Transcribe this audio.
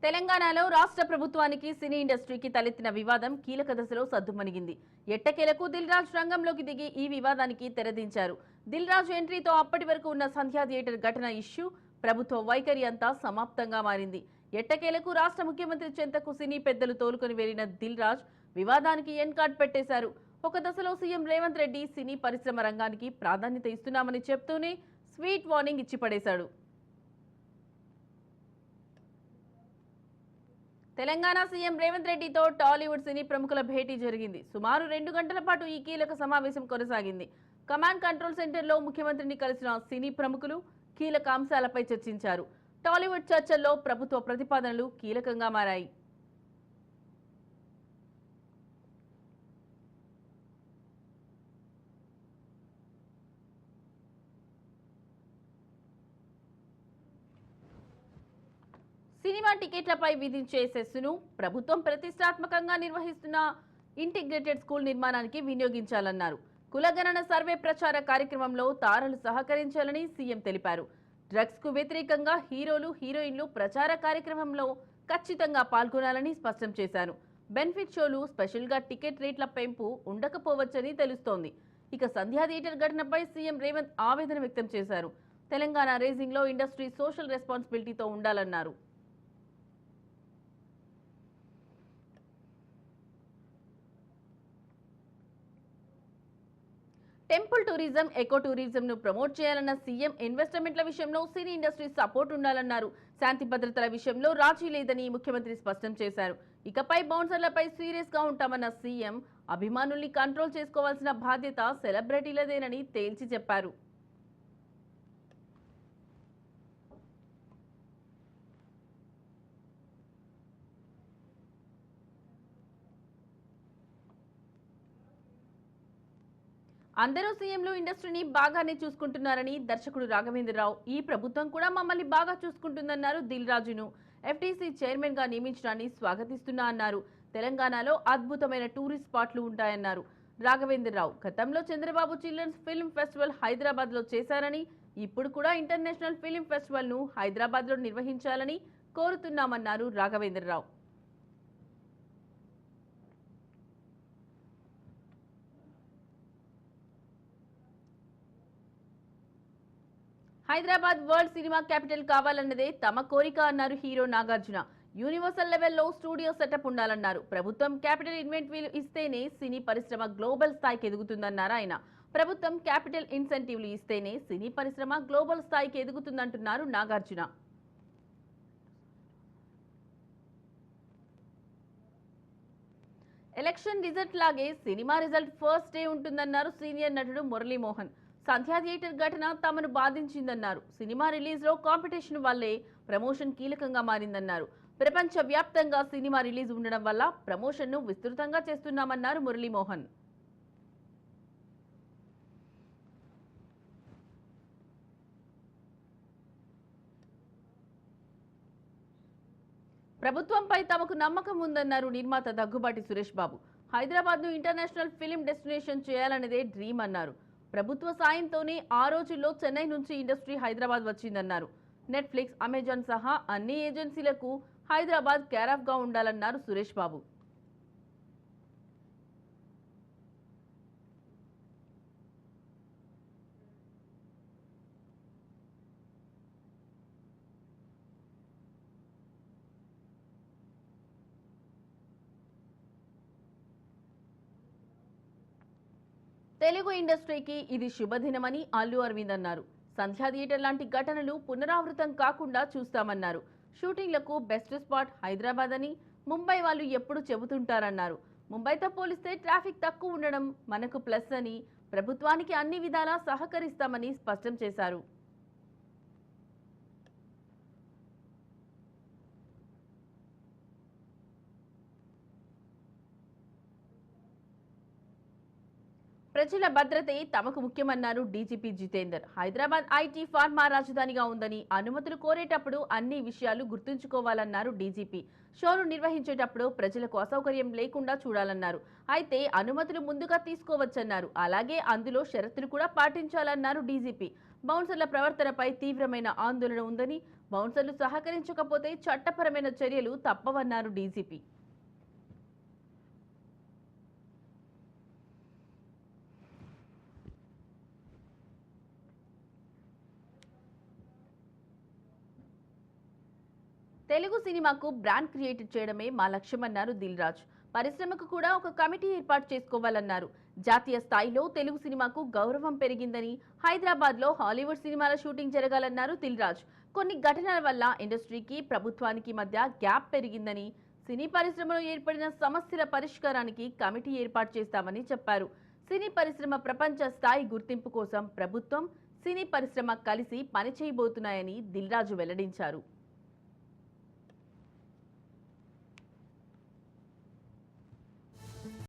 తెలంగాణలో రాష్ట్ర ప్రభుత్వానికి సినీ ఇండస్ట్రీకి తలెత్తిన వివాదం కీలక దశలో సద్దుమణిగింది. ఎట్టకేలకు దిల్ రాజు రంగంలోకి దిగి ఈ వివాదానికి తెరదించారు. దిల్ రాజు ఎంట్రీతో అప్పటి వరకు ఉన్న సంధ్యా థియేటర్ ఘటన ఇష్యూ, ప్రభుత్వ వైఖరి అంతా సమాప్తంగా మారింది. ఎట్టకేలకు రాష్ట్ర ముఖ్యమంత్రి చెంతకు సినీ పెద్దలు తోలుకొని వెళ్లిన దిల్ రాజు వివాదానికి ఎండ్ కార్డ్ పెట్టేశారు. ఒక దశలో సీఎం రేవంత్ రెడ్డి సినీ పరిశ్రమ రంగానికి ప్రాధాన్యత ఇస్తున్నామని చెప్తూనే స్వీట్ వార్నింగ్ ఇచ్చి పడేశాడు. తెలంగాణ సీఎం రేవంత్ రెడ్డితో టాలీవుడ్ సినీ ప్రముఖుల భేటీ జరిగింది. సుమారు 2 గంటల పాటు ఈ కీలక సమావేశం కొనసాగింది. కమాండ్ కంట్రోల్ సెంటర్లో ముఖ్యమంత్రిని కలిసిన సినీ ప్రముఖులు కీలక అంశాలపై చర్చించారు. టాలీవుడ్ చర్చల్లో ప్రభుత్వ ప్రతిపాదనలు కీలకంగా మారాయి. సినిమా టికెట్లపై విధించే సెస్సును ప్రభుత్వం ప్రతిష్టాత్మకంగా నిర్వహిస్తున్న ఇంటిగ్రేటెడ్ స్కూల్ నిర్మాణానికి వినియోగించాలన్నారు. కులగణన సర్వే ప్రచార కార్యక్రమంలో తారలు సహకరించాలని సీఎం తెలిపారు. డ్రగ్స్ కు వ్యతిరేకంగా హీరోలు, హీరోయిన్లు ప్రచార కార్యక్రమంలో ఖచ్చితంగా పాల్గొనాలని స్పష్టం చేశారు. బెనిఫిట్ షోలు, స్పెషల్ గా టికెట్ రేట్ల పెంపు ఉండకపోవచ్చని తెలుస్తోంది. ఇక సంధ్యా థియేటర్ ఘటనపై సీఎం రేవంత్ ఆవేదన వ్యక్తం చేశారు. తెలంగాణ రేజింగ్ లో ఇండస్ట్రీ సోషల్ రెస్పాన్సిబిలిటీతో ఉండాలన్నారు. టెంపుల్ టూరిజం, ఎకో టూరిజం ను ప్రమోట్ చేయాలన్న సీఎం ఇన్వెస్ట్మెంట్ల విషయంలో సినీ ఇండస్ట్రీ సపోర్ట్ ఉండాలన్నారు. శాంతి భద్రతల విషయంలో రాజీ లేదని ముఖ్యమంత్రి స్పష్టం చేశారు. ఇకపై బౌన్సర్లపై సీరియస్ గా ఉంటామన్న సీఎం అభిమానుల్ని కంట్రోల్ చేసుకోవాల్సిన బాధ్యత సెలబ్రిటీలదేనని తేల్చి చెప్పారు. అందరూ సీఎంలు ఇండస్ట్రీని బాగానే చూసుకుంటున్నారని దర్శకుడు రాఘవేంద్రరావు, ఈ ప్రభుత్వం కూడా మమ్మల్ని బాగా చూసుకుంటుందన్నారు. దిల్ రాజును ఎఫ్టీసీ చైర్మన్ గా నియమించడాన్ని స్వాగతిస్తున్నా అన్నారు. తెలంగాణలో అద్భుతమైన టూరిస్ట్ స్పాట్లు ఉంటాయన్నారు రాఘవేంద్రరావు. గతంలో Chandrababu children's film festival Hyderabad లో చేశారని, ఇప్పుడు కూడా ఇంటర్నేషనల్ ఫిల్మ్ ఫెస్టివల్ ను హైదరాబాద్ లో నిర్వహించాలని కోరుతున్నామన్నారు Raghavendra Rao. Hyderabad world cinema capital కావాలన్నదే తమ కోరిక అన్నారు హీరో నాగార్జున. యూనివర్సల్ లెవెల్లో స్టూడియో సెటప్ ఉండాలన్నారు. ప్రభుత్వం క్యాపిటల్ ఇన్వెంటరీలు ఇస్తేనే సినీ పరిశ్రమ గ్లోబల్ స్థాయికి ఎదుగుతుందన్నారు ఆయన. ప్రభుత్వం క్యాపిటల్ ఇన్సెంటివ్లు ఇస్తేనే సినీ పరిశ్రమ గ్లోబల్ స్థాయికి ఎదుగుతుందంటున్నారు నాగార్జున. ఎలక్షన్ రిజల్ట్ లాగే సినిమా రిజల్ట్ ఫస్ట్ డే ఉంటుందన్నారు సీనియర్ నటుడు మురళీమోహన్. సంధ్యా థియేటర్ ఘటన తమను బాధించిందన్నారు. సినిమా రిలీజ్ లో కాంపిటీషన్ వల్లే ప్రమోషన్ కీలకంగా మారిందన్నారు. ప్రపంచ వ్యాప్తంగా సినిమా రిలీజ్ ఉండడం వల్ల ప్రమోషన్ ను విస్తృతంగా చేస్తున్నామన్నారు మురళీమోహన్. ప్రభుత్వంపై తమకు నమ్మకం ఉందన్నారు నిర్మాత దగ్గుబాటి సురేష్ బాబు. హైదరాబాద్ ను ఇంటర్నేషనల్ ఫిల్మ్ డెస్టినేషన్ చేయాలనేదే డ్రీమ్ అన్నారు. ప్రభుత్వ సాయంతోనే ఆ రోజుల్లో చెన్నై నుంచి ఇండస్ట్రీ హైదరాబాద్ వచ్చిందన్నారు. నెట్ఫ్లిక్స్, అమెజాన్ సహా అన్ని ఏజెన్సీలకు హైదరాబాద్ కేరాఫ్ గా ఉండాలన్నారు సురేష్ బాబు. తెలుగు ఇండస్ట్రీకి ఇది శుభదినమని అల్లు అరవింద్ అన్నారు. సంధ్యా థియేటర్ లాంటి ఘటనలు పునరావృతం కాకుండా చూస్తామన్నారు. షూటింగ్లకు బెస్ట్ స్పాట్ హైదరాబాద్ అని ముంబై వాళ్ళు ఎప్పుడు చెబుతుంటారన్నారు. ముంబైతో పోలిస్తే ట్రాఫిక్ తక్కువ ఉండడం మనకు ప్లస్ అని, ప్రభుత్వానికి అన్ని విధాలా సహకరిస్తామని స్పష్టం చేశారు. ప్రజల భద్రతే తమకు ముఖ్యమన్నారు DGP Jitender. Hyderabad IT, pharma రాజధానిగా ఉందని అనుమతులు కోరేటప్పుడు అన్ని విషయాలు గుర్తుంచుకోవాలన్నారు డీజీపీ. షోలు నిర్వహించేటప్పుడు ప్రజలకు అసౌకర్యం లేకుండా చూడాలన్నారు. అయితే అనుమతులు ముందుగా తీసుకోవచ్చన్నారు. అలాగే అందులో షరతులు కూడా పాటించాలన్నారు డీజీపీ. బౌన్సర్ల ప్రవర్తనపై తీవ్రమైన ఆందోళన ఉందని, బౌన్సర్లు సహకరించకపోతే చట్టపరమైన చర్యలు తప్పవన్నారు డీజీపీ. తెలుగు సినిమాకు బ్రాండ్ క్రియేట్ చేయడమే మా లక్ష్యమన్నారు దిల్ రాజు. పరిశ్రమకు కూడా ఒక కమిటీ ఏర్పాటు చేసుకోవాలన్నారు. జాతీయ స్థాయిలో తెలుగు సినిమాకు గౌరవం పెరిగిందని, హైదరాబాద్ లో హాలీవుడ్ సినిమాల షూటింగ్ జరగాలన్నారు దిల్ రాజు. కొన్ని ఘటనల వల్ల ఇండస్ట్రీకి ప్రభుత్వానికి మధ్య గ్యాప్ పెరిగిందని, సినీ పరిశ్రమలో ఏర్పడిన సమస్యల పరిష్కారానికి కమిటీ ఏర్పాటు చేస్తామని చెప్పారు. సినీ పరిశ్రమ ప్రపంచ స్థాయి గుర్తింపు కోసం ప్రభుత్వం, సినీ పరిశ్రమ కలిసి పనిచేయబోతున్నాయని దిల్ రాజు వెల్లడించారు.